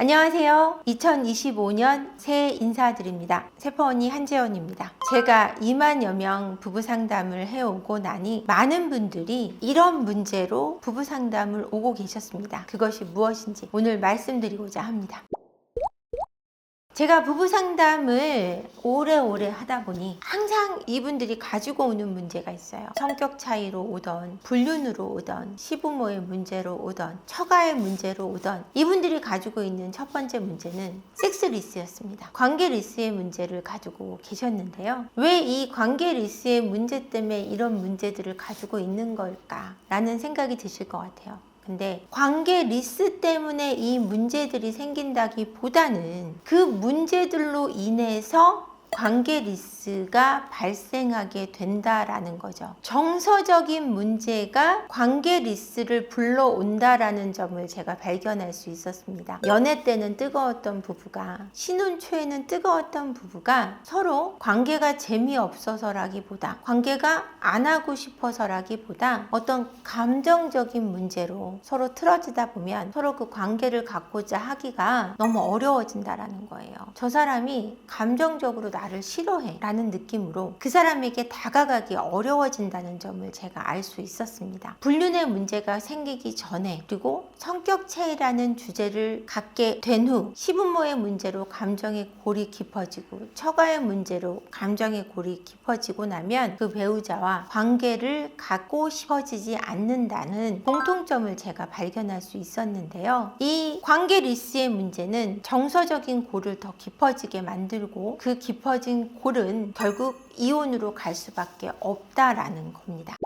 안녕하세요. 2025년 새해 인사드립니다. 세퍼언니 한재원입니다. 제가 2만여 명 부부 상담을 해오고 나니 많은 분들이 이런 문제로 부부 상담을 오고 계셨습니다. 그것이 무엇인지 오늘 말씀드리고자 합니다. 제가 부부 상담을 오래오래 하다 보니 항상 이분들이 가지고 오는 문제가 있어요. 성격 차이로 오던, 불륜으로 오던, 시부모의 문제로 오던, 처가의 문제로 오던, 이분들이 가지고 있는 첫 번째 문제는 섹스 리스였습니다. 관계 리스의 문제를 가지고 계셨는데요. 왜 이 관계 리스의 문제 때문에 이런 문제들을 가지고 있는 걸까? 라는 생각이 드실 것 같아요. 근데 관계 리스 때문에 이 문제들이 생긴다기보다는 그 문제들로 인해서 관계 리스가 발생하게 된다라는 거죠. 정서적인 문제가 관계 리스를 불러온다라는 점을 제가 발견할 수 있었습니다. 연애 때는 뜨거웠던 부부가, 신혼 초에는 뜨거웠던 부부가 서로 관계가 재미없어서라기보다, 관계가 안 하고 싶어서라기보다 어떤 감정적인 문제로 서로 틀어지다 보면 서로 그 관계를 갖고자 하기가 너무 어려워진다라는 거예요. 저 사람이 감정적으로 나를 싫어해 라는 느낌으로 그 사람에게 다가가기 어려워진다는 점을 제가 알 수 있었습니다. 불륜의 문제가 생기기 전에, 그리고 성격 차이라는 주제를 갖게 된 후 시부모의 문제로 감정의 골이 깊어지고 처가의 문제로 감정의 골이 깊어지고 나면 그 배우자와 관계를 갖고 싶어지지 않는다는 공통점을 제가 발견할 수 있었는데요. 이 관계 리스의 문제는 정서적인 골을 더 깊어지게 만들고 그 깊어진 골은 결국 이혼으로 갈 수밖에 없다라는 겁니다.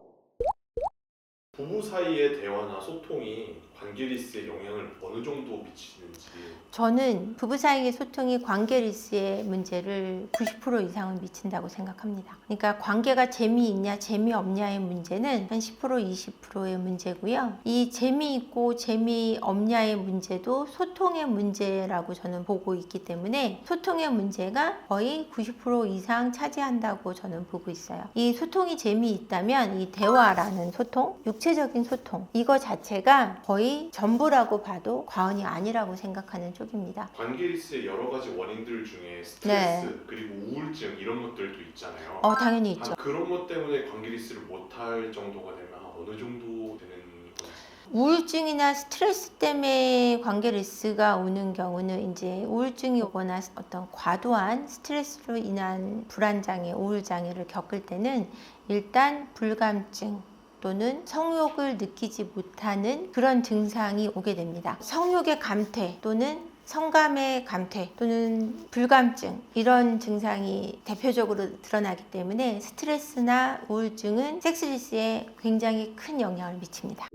부부 사이의 대화나 소통이 관계 리스에 영향을 어느 정도 미치는지. 저는 부부 사이의 소통이 관계 리스의 문제를 90% 이상은 미친다고 생각합니다. 그러니까 관계가 재미있냐 재미없냐의 문제는 한 10% 20%의 문제고요. 이 재미있고 재미없냐의 문제도 소통의 문제라고 저는 보고 있기 때문에 소통의 문제가 거의 90% 이상 차지한다고 저는 보고 있어요. 이 소통이 재미있다면 이 대화라는 소통, 육체적인 소통, 이거 자체가 거의 전부라고 봐도 과언이 아니라고 생각하는 쪽입니다. 관계 리스의 여러 가지 원인들 중에 스트레스 그리고 우울증 이런 것들도 있잖아요. 당연히 있죠. 그런 것 때문에 관계 리스를 못할 정도가 되면 어느 정도 되는 건지. 우울증이나 스트레스 때문에 관계 리스가 오는 경우는 이제 우울증이 오거나 어떤 과도한 스트레스로 인한 불안장애, 우울장애를 겪을 때는 일단 불감증 또는 성욕을 느끼지 못하는 그런 증상이 오게 됩니다. 성욕의 감퇴 또는 성감의 감퇴 또는 불감증, 이런 증상이 대표적으로 드러나기 때문에 스트레스나 우울증은 섹스리스에 굉장히 큰 영향을 미칩니다.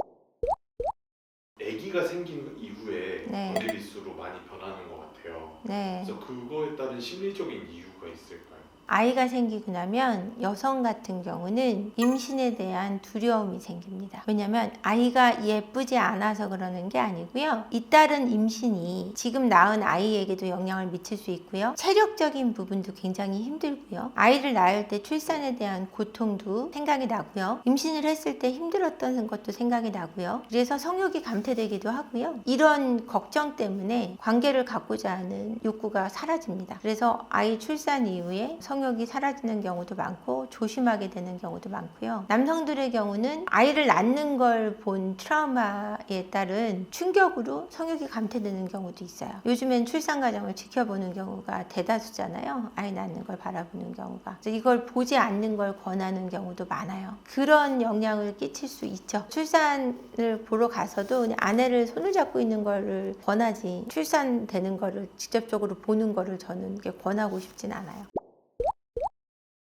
아기가 생긴 이후에 네. 관계 리스로 많이 변하는 것 같아요. 네. 그래서 그거에 따른 심리적인 이유가 있을까요? 아이가 생기고 나면 여성 같은 경우는 임신에 대한 두려움이 생깁니다. 왜냐하면 아이가 예쁘지 않아서 그러는 게 아니고요. 잇따른 임신이 지금 낳은 아이에게도 영향을 미칠 수 있고요. 체력적인 부분도 굉장히 힘들고요. 아이를 낳을 때 출산에 대한 고통도 생각이 나고요. 임신을 했을 때 힘들었던 것도 생각이 나고요. 그래서 성욕이 감퇴되기도 하고요. 이런 걱정 때문에 관계를 갖고자 하는 욕구가 사라집니다. 그래서 아이 출산 이후에 성욕이 사라지는 경우도 많고 조심하게 되는 경우도 많고요. 남성들의 경우는 아이를 낳는 걸 본 트라우마에 따른 충격으로 성욕이 감퇴되는 경우도 있어요. 요즘엔 출산 과정을 지켜보는 경우가 대다수잖아요. 아이 낳는 걸 바라보는 경우가. 그래서 이걸 보지 않는 걸 권하는 경우도 많아요. 그런 영향을 끼칠 수 있죠. 출산을 보러 가서도 그냥 아내를 손을 잡고 있는 거를 권하지, 출산되는 거를 직접적으로 보는 거를 저는 권하고 싶진 않아요.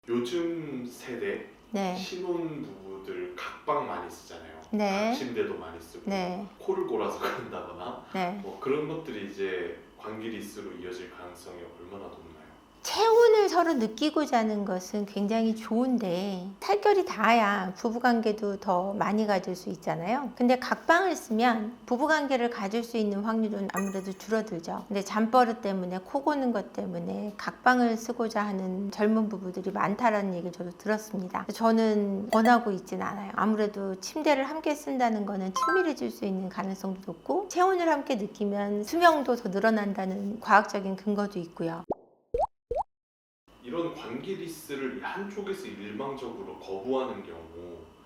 요즘 세대 네. 신혼부부들 각방 많이 쓰잖아요. 네. 각침대도 많이 쓰고 네. 코를 골아서 간다거나 네. 그런 것들이 이제 관계 리스로 이어질 가능성이 얼마나 높나요? 체온을 서로 느끼고자 하는 것은 굉장히 좋은데 살결이 닿아야 부부관계도 더 많이 가질 수 있잖아요. 근데 각방을 쓰면 부부관계를 가질 수 있는 확률은 아무래도 줄어들죠. 근데 잠버릇 때문에 코 고는 것 때문에 각방을 쓰고자 하는 젊은 부부들이 많다라는 얘기를 저도 들었습니다. 저는 원하고 있진 않아요. 아무래도 침대를 함께 쓴다는 거는 친밀해질 수 있는 가능성도 높고 체온을 함께 느끼면 수명도 더 늘어난다는 과학적인 근거도 있고요. 이런 관계 리스를 한쪽에서 일방적으로 거부하는 경우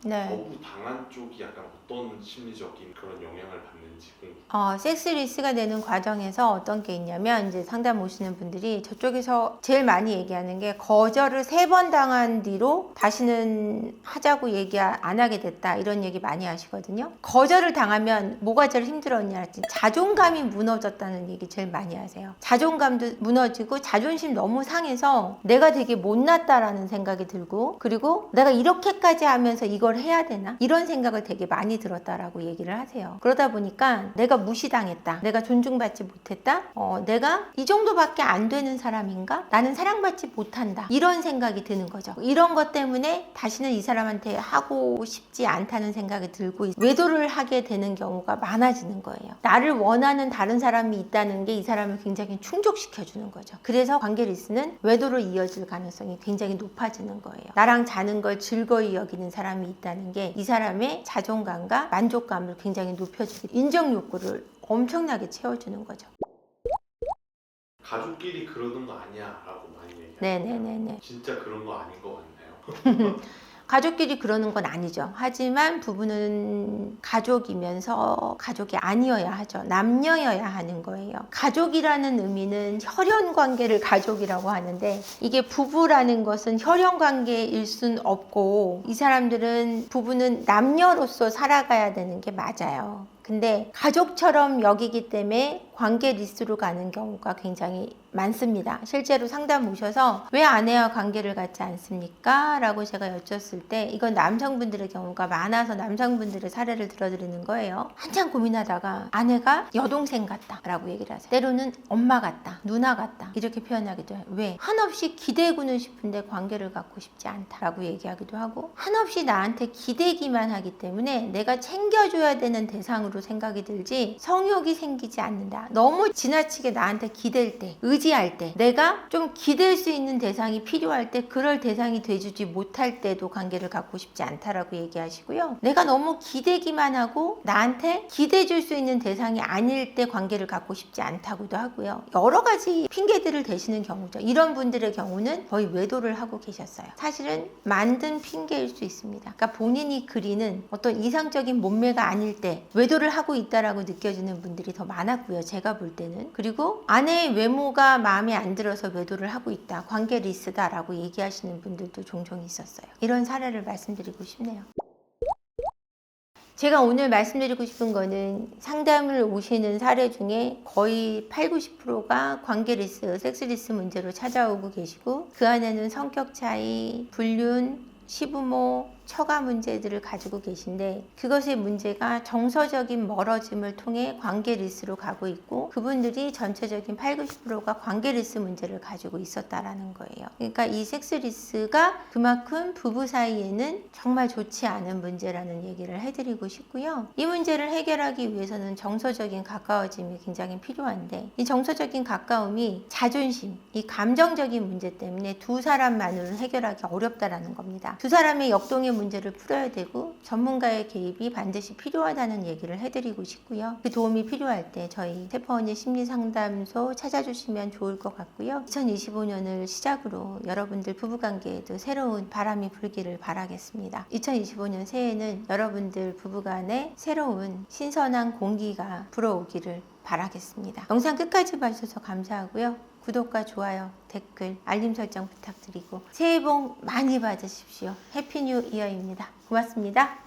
네. 거부 당한 쪽이 약간 어떤 심리적인 그런 영향을 받는지 궁금해요. 섹스 리스가 되는 과정에서 어떤 게 있냐면 이제 상담 오시는 분들이 저쪽에서 제일 많이 얘기하는 게 거절을 3번 당한 뒤로 다시는 하자고 얘기 안 하게 됐다 이런 얘기 많이 하시거든요. 거절을 당하면 뭐가 제일 힘들었냐 했지 자존감이 무너졌다는 얘기 제일 많이 하세요. 자존감도 무너지고 자존심 너무 상해서 내가 되게 못났다라는 생각이 들고 그리고 내가 이렇게까지 하면서 이걸 해야 되나? 이런 생각을 되게 많이 들었다라고 얘기를 하세요. 그러다 보니까 내가 무시당했다. 내가 존중받지 못했다. 내가 이 정도밖에 안 되는 사람인가? 나는 사랑받지 못한다. 이런 생각이 드는 거죠. 이런 것 때문에 다시는 이 사람한테 하고 싶지 않다는 생각이 들고 외도를 하게 되는 경우가 많아지는 거예요. 나를 원하는 다른 사람이 있다는 게 이 사람을 굉장히 충족시켜주는 거죠. 그래서 관계 리스는 외도로 이어질 가능성이 굉장히 높아지는 거예요. 나랑 자는 걸 즐거이 여기는 사람이 있다는 게 이 사람의 자존감과 만족감을 굉장히 높여주고 인정 욕구를 엄청나게 채워주는 거죠. 가족끼리 그러는 거 아니야 라고 많이 얘기하죠. 네네네네. 진짜 그런 거 아닌 것 같나요? 가족끼리 그러는 건 아니죠. 하지만 부부는 가족이면서 가족이 아니어야 하죠. 남녀여야 하는 거예요. 가족이라는 의미는 혈연 관계를 가족이라고 하는데 이게 부부라는 것은 혈연 관계일 순 없고 이 사람들은 부부는 남녀로서 살아가야 되는 게 맞아요. 근데 가족처럼 여기기 때문에 관계 리스로 가는 경우가 굉장히 많습니다. 실제로 상담 오셔서 왜 아내와 관계를 갖지 않습니까? 라고 제가 여쭸을 때 이건 남성분들의 경우가 많아서 남성분들의 사례를 들어드리는 거예요. 한참 고민하다가 아내가 여동생 같다 라고 얘기를 하세요. 때로는 엄마 같다, 누나 같다 이렇게 표현하기도 해요. 왜? 한없이 기대고는 싶은데 관계를 갖고 싶지 않다 라고 얘기하기도 하고 한없이 나한테 기대기만 하기 때문에 내가 챙겨줘야 되는 대상으로 생각이 들지 성욕이 생기지 않는다. 너무 지나치게 나한테 기댈 때, 의지할 때, 내가 좀 기댈 수 있는 대상이 필요할 때 그럴 대상이 돼주지 못할 때도 관계를 갖고 싶지 않다라고 얘기하시고요. 내가 너무 기대기만 하고 나한테 기대줄 수 있는 대상이 아닐 때 관계를 갖고 싶지 않다고도 하고요. 여러 가지 핑계들을 대시는 경우죠. 이런 분들의 경우는 거의 외도를 하고 계셨어요. 사실은 만든 핑계일 수 있습니다. 그러니까 본인이 그리는 어떤 이상적인 몸매가 아닐 때 외도를 하고 있다라고 느껴지는 분들이 더 많았고요. 제가 볼 때는. 그리고 아내의 외모가 마음에 안 들어서 외도를 하고 있다. 관계 리스다라고 얘기하시는 분들도 종종 있었어요. 이런 사례를 말씀드리고 싶네요. 제가 오늘 말씀드리고 싶은 거는 상담을 오시는 사례 중에 거의 8, 90%가 관계 리스, 섹스 리스 문제로 찾아오고 계시고 그 안에는 성격 차이, 불륜, 시부모, 처가 문제들을 가지고 계신데 그것의 문제가 정서적인 멀어짐을 통해 관계 리스로 가고 있고 그분들이 전체적인 8, 90%가 관계 리스 문제를 가지고 있었다라는 거예요. 그러니까 이 섹스 리스가 그만큼 부부 사이에는 정말 좋지 않은 문제라는 얘기를 해드리고 싶고요. 이 문제를 해결하기 위해서는 정서적인 가까워짐이 굉장히 필요한데 이 정서적인 가까움이 자존심, 이 감정적인 문제 때문에 두 사람만으로는 해결하기 어렵다라는 겁니다. 두 사람의 역동의 문제를 풀어야 되고 전문가의 개입이 반드시 필요하다는 얘기를 해드리고 싶고요. 그 도움이 필요할 때 저희 세포원의 심리상담소 찾아주시면 좋을 것 같고요. 2025년을 시작으로 여러분들 부부관계에도 새로운 바람이 불기를 바라겠습니다. 2025년 새해에는 여러분들 부부간에 새로운 신선한 공기가 불어오기를 바라겠습니다. 영상 끝까지 봐주셔서 감사하고요. 구독과 좋아요, 댓글, 알림 설정 부탁드리고 새해 복 많이 받으십시오. 해피 뉴 이어입니다. 고맙습니다.